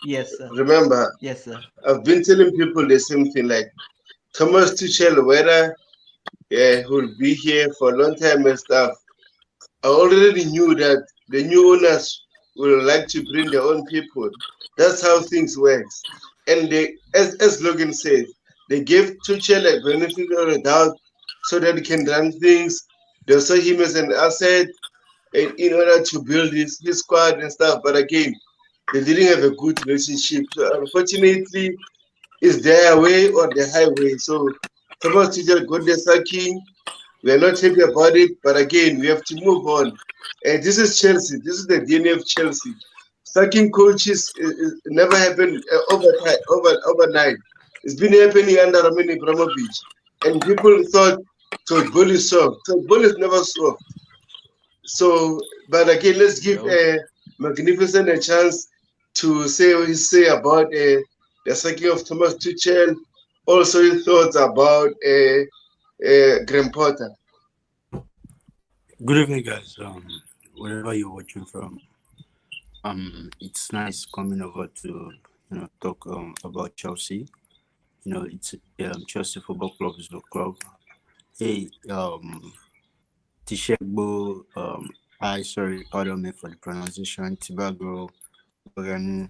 Yes, sir. Remember, Yes, sir. I've been telling people the same thing. Like Thomas Tuchel, whether who'll be here for a long time and stuff. I already knew that the new owners will like to bring their own people. That's how things works. And they, as Logan said, they gave Tuchel a benefit of the doubt so that he can run things. They saw him as an asset in order to build his squad and stuff. But again, they didn't have a good relationship. So unfortunately, is their way or the highway. So Thomas Tuchel got the sacking. We are not happy about it, but again, we have to move on. And this is Chelsea. This is the DNA of Chelsea. Sacking coaches never happened overnight. It's been happening under Roman Abramovich, and people thought Todd Boehly is soft. Todd Boehly is never soft. So, but again, let's give Magnificent a chance to say what he say about the sacking of Thomas Tuchel. Also, his thoughts about Graham Potter. Good evening, guys. Wherever you're watching from, it's nice coming over to talk about Chelsea. It's Chelsea Football Club is the club. Hey, Tishegbo, pardon me for the pronunciation. Tibago, Logan,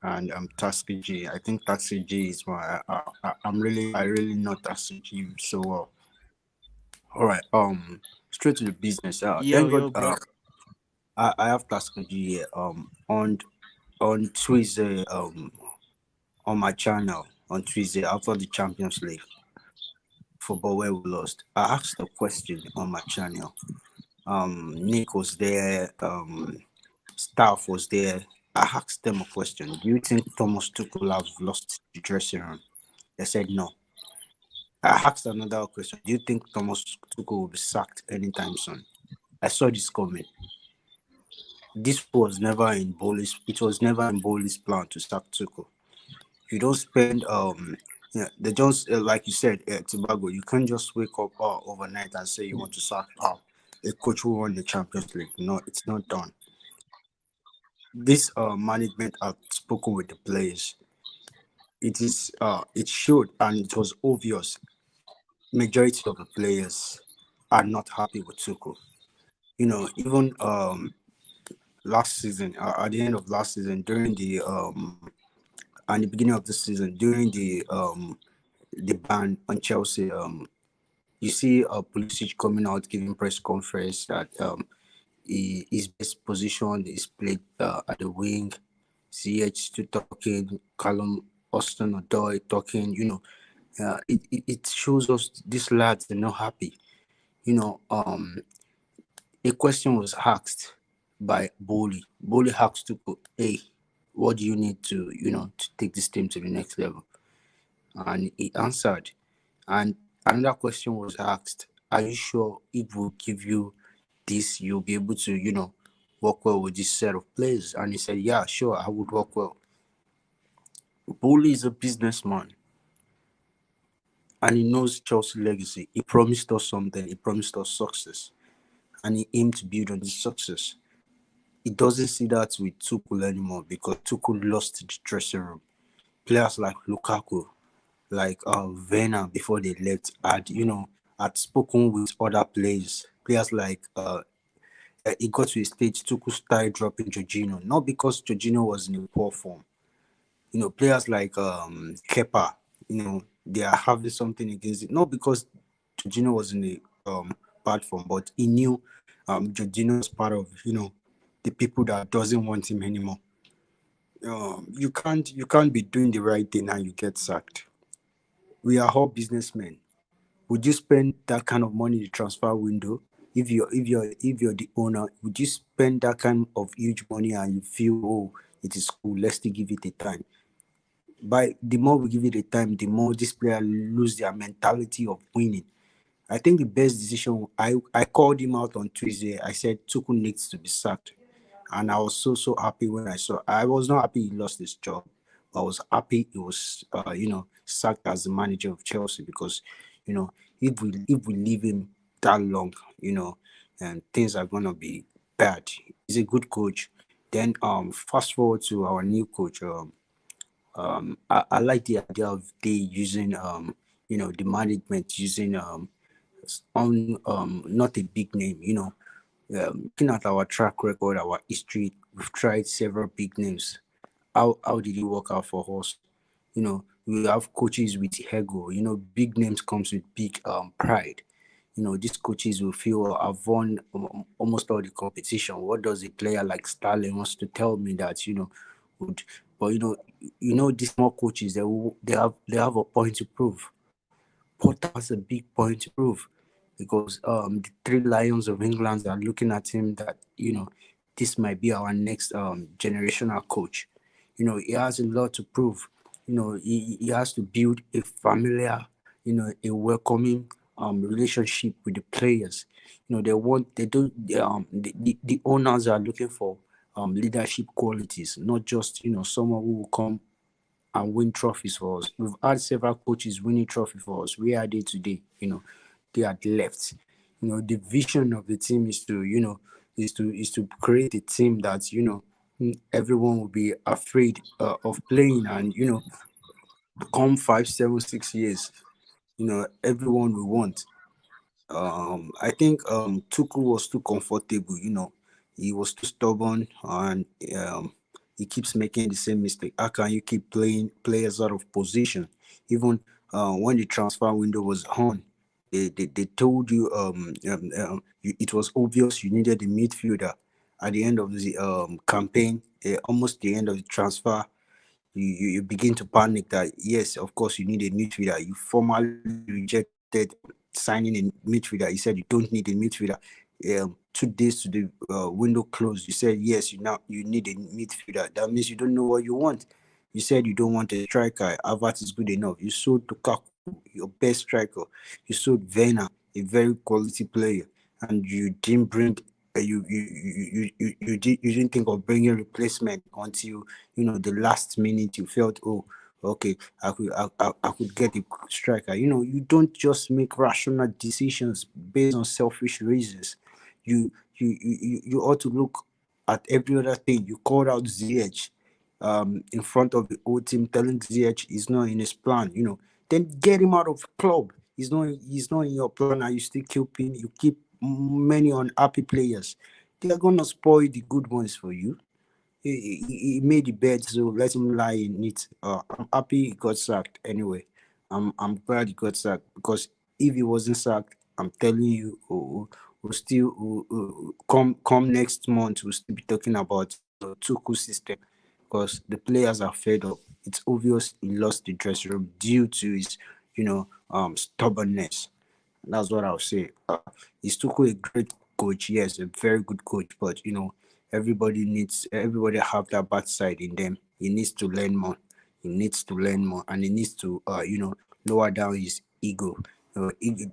and Taxi G. I think Taxi G is my. I really know Taxi G so well. All right. Straight to the business. Thank God. bro. I have Taxi G here. On Tuesday. On my channel on Tuesday after the Champions League football where we lost, I asked a question on my channel. Nick was there, staff was there. I asked them a question. Do you think Thomas Tuchel has lost the dressing room? They said no. I asked another question. Do you think Thomas Tuchel will be sacked anytime soon? I saw this comment. This was never in Bowley's. It was never in Bowley's plan to sack Tuchel. You don't spend they just like you said, Tobago. You can't just wake up overnight and say you want to sack a coach who won the Champions League. No, it's not done. This management have spoken with the players. It showed and it was obvious. Majority of the players are not happy with Tuchel. Even last season, at the end of last season, during the and the beginning of the season, during the ban on Chelsea, you see Pulisic coming out giving press conference that his best position is played at the wing. CH2 talking, Callum Hudson-Odoi talking. It shows us these lads are not happy. A question was asked by Bowley. Bowley asked to put, hey, what do you need to take this team to the next level? And he answered. And another question was asked, are you sure if we give you this, you'll be able to, work well with this set of players? And he said, yeah, sure, I would work well. Bowley is a businessman. And he knows Chelsea legacy. He promised us something. He promised us success. And he aimed to build on this success. He doesn't see that with Tuchel anymore because Tuchel lost the dressing room. Players like Lukaku, like Werner before they left, had spoken with other players. Players like it got to a stage Tuchel started dropping Jorginho, not because Jorginho was in a poor form. Players like Kepa, they are having something against it, not because Jorginho was in a bad form, but he knew Jorginho was part of the people that doesn't want him anymore. You can't be doing the right thing and you get sacked. We are all businessmen. Would you spend that kind of money in the transfer window? If you're the owner, would you spend that kind of huge money and you feel, oh, it is cool, let's still give it a time? By the more we give it a time, the more this player lose their mentality of winning. I think the best decision, I called him out on Tuesday. I said Tuchel needs to be sacked. And I was so happy when I saw. I was not happy he lost his job. I was happy he was, sacked as the manager of Chelsea because, if we leave him that long, and things are gonna be bad. He's a good coach. Then fast forward to our new coach. I like the idea of they using the management using not a big name. Looking at our track record, our history, we've tried several big names. How did it work out for us? We have coaches with ego. Big names comes with big pride. These coaches will feel I've won almost all the competition. What does a player like Sterling wants to tell me that would But these small coaches, they have a point to prove. Potter has a big point to prove because the three Lions of England are looking at him that this might be our next generational coach. He has a lot to prove. He has to build a familiar, a welcoming relationship with the players. The owners are looking for leadership qualities, not just someone who will come and win trophies for us. We've had several coaches winning trophy for us. Where are they today? They had left. The vision of the team is to is to create a team that everyone will be afraid of playing, and come 5, 7, 6 years, everyone will want. I think Tuchel was too comfortable. He was too stubborn, and he keeps making the same mistake. How can you keep playing players out of position? Even when the transfer window was on, they told you, it was obvious you needed a midfielder. At the end of the campaign, almost the end of the transfer, you begin to panic that yes, of course you need a midfielder. You formally rejected signing a midfielder. You said you don't need a midfielder. 2 days to the window closed, you said yes, you need a midfielder. That means you don't know what you want. You said you don't want a striker. Havertz is good enough. You sold Lukaku, your best striker. You sold Werner, a very quality player, and you didn't bring. You didn't think of bringing replacement until the last minute. You felt, oh, okay, I could get a striker. You don't just make rational decisions based on selfish reasons. You ought to look at every other thing. You called out Ziyech in front of the whole team, telling Ziyech is not in his plan. Then get him out of club. He's not in your plan, and you keep many unhappy players. They are gonna spoil the good ones for you. He made the bed, so let him lie in it. I'm happy he got sacked anyway. I'm glad he got sacked, because if he wasn't sacked, I'm telling you, we'll still come next month. We'll still be talking about the Tuchel system, because the players are fed up. It's obvious he lost the dressing room due to his stubbornness. That's what I'll say. He's Tuchel a great coach, yes, a very good coach, but everybody have that bad side in them. He needs to learn more. And he needs to lower down his ego.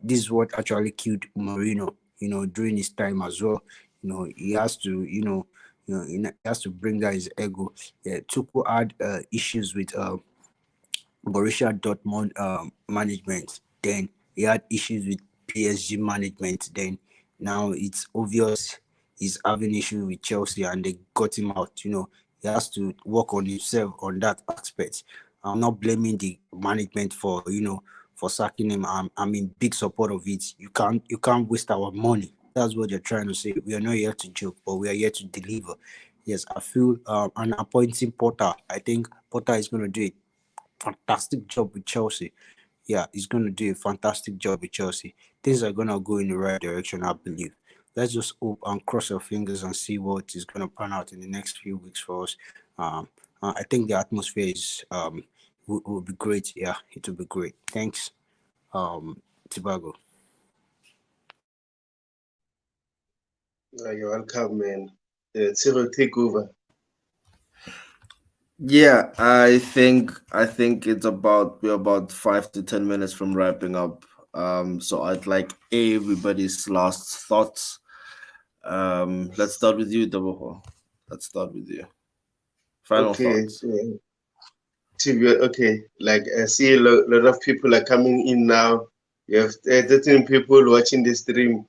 This is what actually killed Mourinho. During his time as well. He has to he has to bring down his ego. Yeah, Tuchel had issues with Borussia Dortmund management. Then he had issues with PSG management. Then now it's obvious he's having issues with Chelsea, and they got him out. He has to work on himself on that aspect. I'm not blaming the management for sacking him. I'm in big support of it. You can't waste our money. That's what they're trying to say. We are not here to joke, but we are here to deliver. Yes, I feel an appointing Potter. I think Potter is going to do a fantastic job with Chelsea. Yeah, he's going to do a fantastic job with Chelsea. Things are going to go in the right direction, I believe. Let's just hope and cross our fingers and see what is going to pan out in the next few weeks for us. I think the atmosphere will be great. Yeah, it will be great. Thanks, Tibago. You're welcome, man. Cyril, take over. Yeah, I think we're about 5 to 10 minutes from wrapping up. So I'd like everybody's last thoughts. Let's start with you, Daboho. Let's start with you. Final thoughts. Okay, like I see a lot of people are coming in now. You have 13 people watching the stream.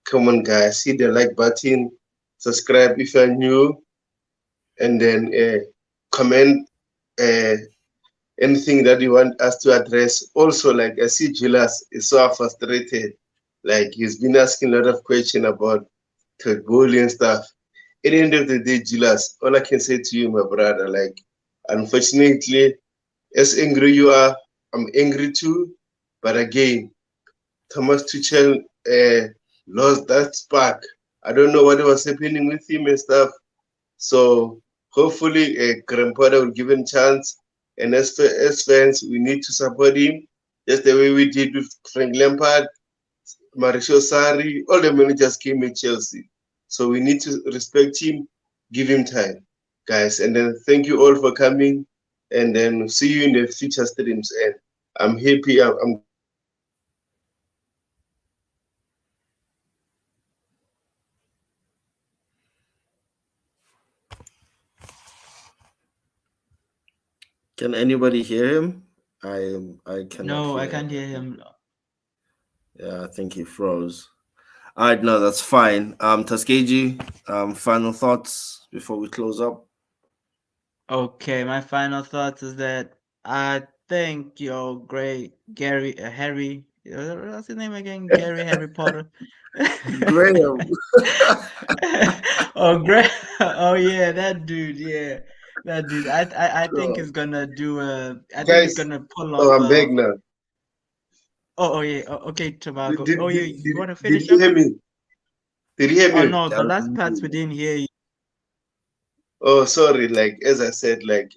Come on, guys, hit the like button, subscribe if you're new, and then comment anything that you want us to address. Also, like I see Julius is so frustrated. Like he's been asking a lot of questions about the goal and stuff. At the end of the day, Julius, all I can say to you, my brother, like, unfortunately, as angry you are, I'm angry too. But again, Thomas Tuchel lost that spark. I don't know what was happening with him and stuff. So hopefully, Graham Potter will give him chance. And as fans, we need to support him just the way we did with Frank Lampard, Mauricio Sarri. All the managers came at Chelsea, so we need to respect him, give him time, guys. And then thank you all for coming. And then see you in the future streams. And I'm happy. I'm Can anybody hear him? I cannot No, hear I can't him. hear him. Yeah, I think he froze. All right, no, that's fine. Tuskegee, final thoughts before we close up. Okay, my final thoughts is that I think your great Gary Harry, what's his name again? Gary Harry Potter. Graham. Oh, great! Oh yeah, that dude. Yeah, that dude. I think Sure. he's gonna do a. I think he's guys. gonna pull Oh, off I'm back a. now. Oh yeah. Oh, okay, Did, Tobago. did, Oh, did, you did, want to did finish you up? hear me? Did you hear Oh me? no, the last parts we didn't hear you. Oh, sorry. Like as I said, like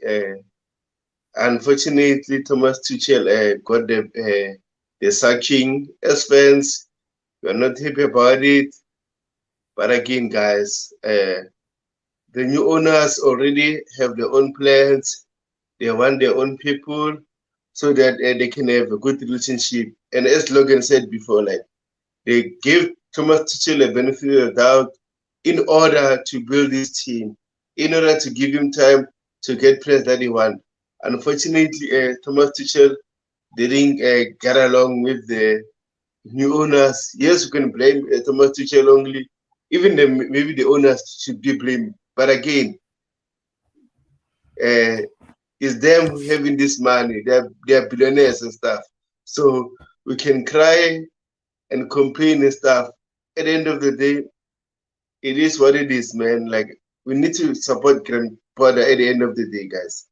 unfortunately, Thomas Tuchel got the sacking. As fans, we are not happy about it. But again, guys, the new owners already have their own plans. They want their own people so that they can have a good relationship. And as Logan said before, like they give Thomas Tuchel a benefit of the doubt in order to build this team, in order to give him time to get players that he wants. Unfortunately, Thomas Tuchel didn't get along with the new owners. Yes, we can blame Thomas Tuchel only. Even maybe the owners should be blamed. But again, uh, it's them having this money. They're billionaires and stuff. So we can cry and complain and stuff. At the end of the day, it is what it is, man. Like we need to support grandfather at the end of the day, guys.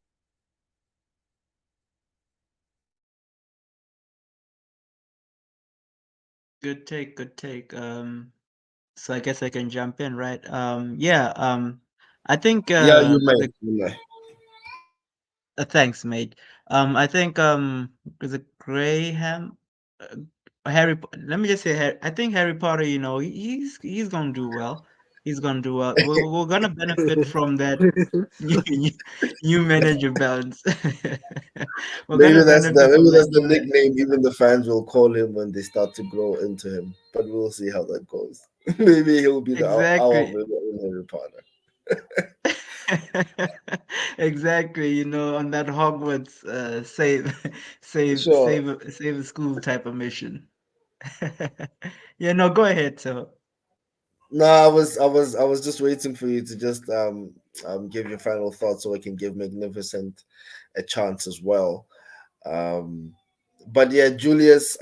Good take. Good take. So I guess I can jump in, right? Yeah. I think Yeah, you the may. You may. thanks, mate. I think is it Graham, uh, Let me just say, I think Harry Potter. You know, he's gonna do well. He's gonna do well. We're gonna benefit from that new new manager balance. We're gonna benefit from Maybe that that's the new. nickname even the fans will call him when they start to grow into him. But we'll see how that goes. Maybe he'll be the our Exactly. Harry Potter. Exactly, on that Hogwarts save Sure. save a school type of mission. Yeah, no, go ahead. So No, I was just waiting for you to just give your final thoughts so I can give Magnificent a chance as well. Um but yeah, Julius,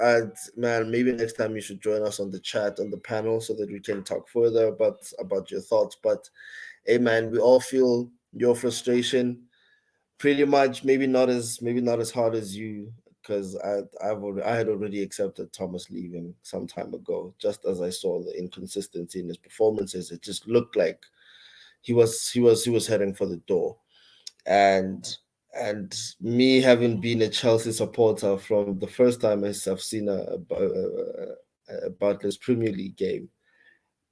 man, maybe next time you should join us on the chat on the panel so that we can talk further about your thoughts. But hey man, we all feel your frustration pretty much, maybe not as hard as you, because I had already accepted Thomas leaving some time ago. Just as I saw the inconsistency in his performances, it just looked like he was heading for the door. And and me having been a Chelsea supporter from the first time I've seen a Butler's Premier League game,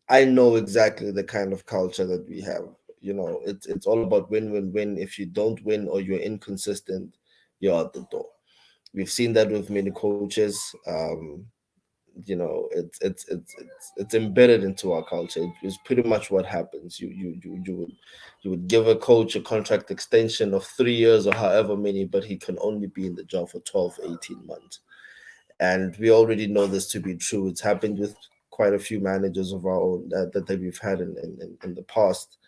I know exactly the kind of culture that we have. It's all about win, win, win. If you don't win or you're inconsistent, you're out the door. We've seen that with many coaches. It's embedded into our culture. It's pretty much what happens. You would give a coach a contract extension of 3 years or however many, but he can only be in the job for 12, 18 months. And we already know this to be true. It's happened with quite a few managers of our own that we've had in the past.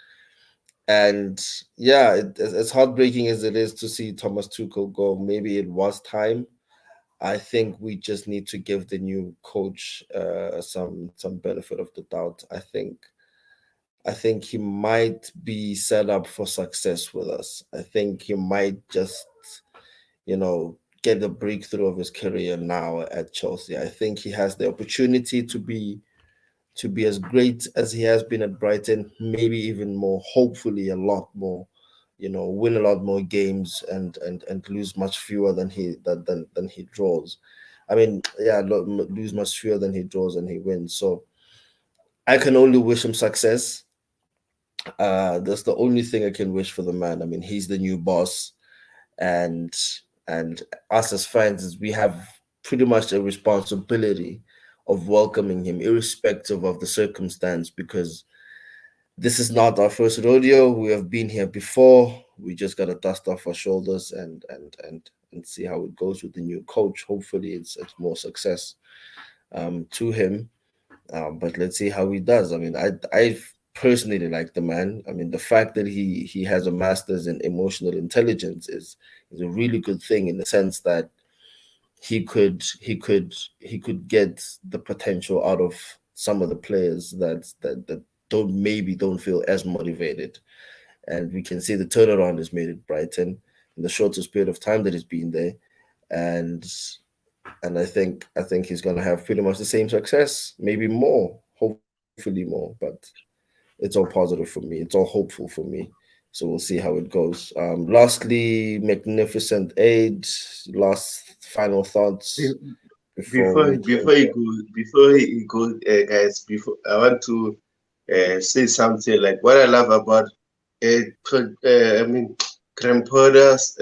And yeah, as heartbreaking as it is to see Thomas Tuchel go, maybe it was time. I think we just need to give the new coach some benefit of the doubt. I think he might be set up for success with us. I think he might just get the breakthrough of his career now at Chelsea. I think he has the opportunity to be as great as he has been at Brighton, maybe even more, hopefully a lot more. win a lot more games and lose much fewer than he draws. I mean, yeah, lose much fewer than he draws and he wins. So I can only wish him success. That's the only thing I can wish for the man. I mean, he's the new boss, and us as fans, we have pretty much a responsibility of welcoming him, irrespective of the circumstance, because this is not our first rodeo. We have been here before. We just gotta dust off our shoulders and see how it goes with the new coach. Hopefully, it's more success to him. But let's see how he does. I mean, I personally like the man. I mean, the fact that he has a master's in emotional intelligence is a really good thing, in the sense that he could get the potential out of some of the players that don't feel as motivated. And we can see the turnaround has made at Brighton in the shortest period of time that he's been there. And I think he's gonna have pretty much the same success, maybe more, hopefully more. But it's all positive for me. It's all hopeful for me. So we'll see how it goes. Lastly, Magnificent Aid. Last final thoughts Before he goes, guys, before I want to say something like what I love about I mean Graham Potter's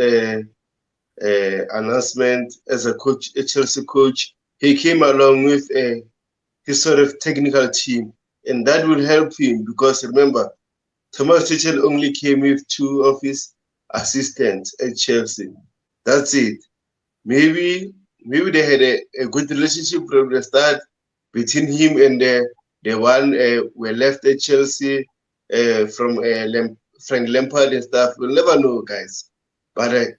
announcement as a coach, a Chelsea coach. He came along with his sort of technical team, and that will help him because remember, Thomas Tuchel only came with 2 of his assistants at Chelsea. That's it. Maybe they had a good relationship from the start between him and the one were left at Chelsea from Frank Lampard and stuff. We'll never know, guys. But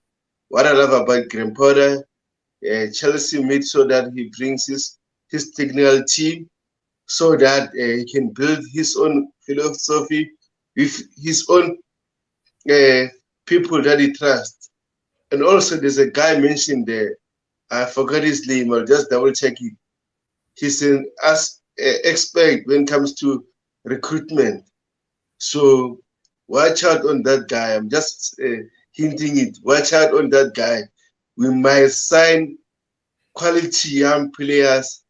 what I love about Graham Potter, Chelsea made sure that he brings his technical team so that he can build his own philosophy with his own people that he trusts. And also, there's a guy mentioned there. I forgot his name. I'll just double check it. He's an expert when it comes to recruitment. So watch out on that guy. I'm just hinting it. Watch out on that guy. We might sign quality young players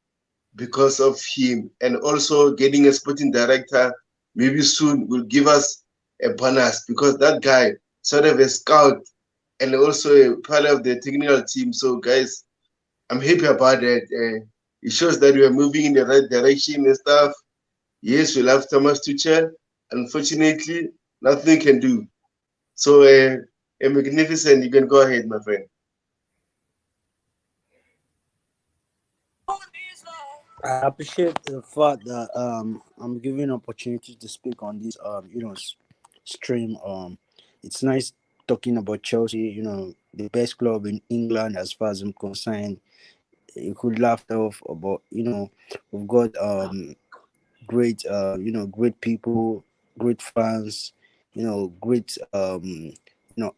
because of him, and also getting a sporting director maybe soon will give us a bonus because that guy sort of a scout and also a part of the technical team. So guys, I'm happy about that. It shows that we are moving in the right direction and stuff. Yes, we love Thomas Tuchel. Unfortunately, nothing can do. So, a Magnificent, you can go ahead, my friend. I appreciate the fact that I'm given opportunity to speak on this stream. It's nice talking about Chelsea, the best club in England as far as I'm concerned. You could laugh off about, we've got great great people, great fans, great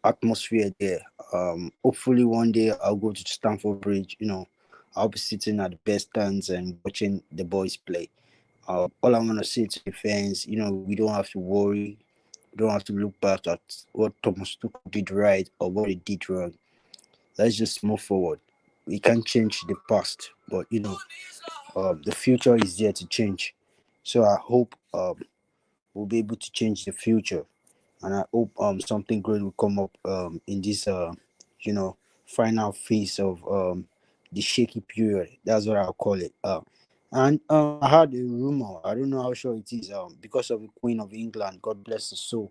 atmosphere there. Hopefully one day I'll go to Stamford Bridge, I'll be sitting at the best stands and watching the boys play. All I want to say to the fans, we don't have to worry. We don't have to look back at what Thomas Tuchel did right or what he did wrong. Let's just move forward. We can't change the past, but the future is there to change. So I hope we'll be able to change the future, and I hope something great will come up in this final phase of the shaky period. That's what I'll call it. And I heard a rumor. I don't know how sure it is. Because of the Queen of England, God bless her soul.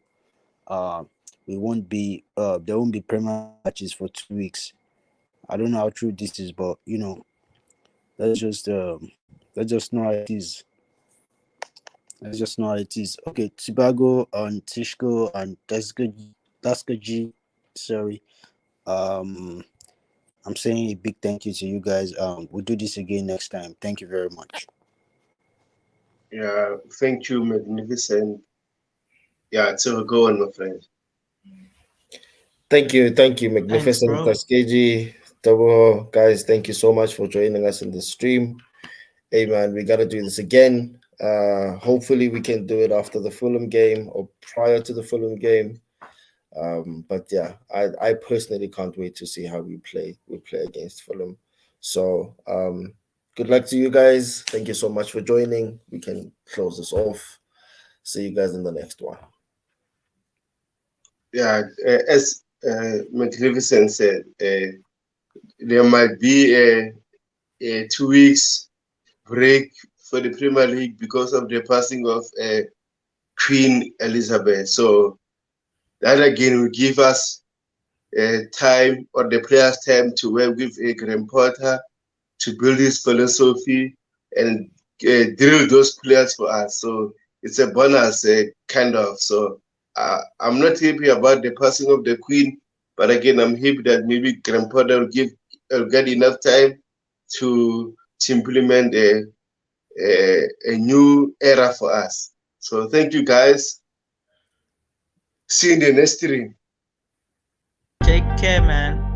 We won't be. There won't be Premier matches for 2 weeks. I don't know how true this is, but let's just know how it is. Let's just know how it is. Okay, Tibago and Tishko and Daskaji. Sorry. I'm saying a big thank you to you guys. We'll do this again next time. Thank you very much. Yeah, thank you, Magnificent. Yeah, so go on, my friend. Thank you, Magnificent bro. Taskeji, Double guys. Thank you so much for joining us in the stream. Hey man, we gotta do this again. Hopefully we can do it after the Fulham game or prior to the Fulham game. But yeah, I personally can't wait to see how we play against Fulham. So good luck to you guys. Thank you so much for joining. We can close this off. See you guys in the next one. Yeah, as Magnificent said, there might be a 2 weeks break for the Premier League because of the passing of Queen Elizabeth. So that again will give us time, or the players time, to work with Graham Potter to build his philosophy and drill those players for us. So it's a bonus, kind of. So I'm not happy about the passing of the Queen, but again, I'm happy that maybe Graham Potter will get enough time to implement a new era for us. So thank you, guys. See you in the next stream. Take care, man.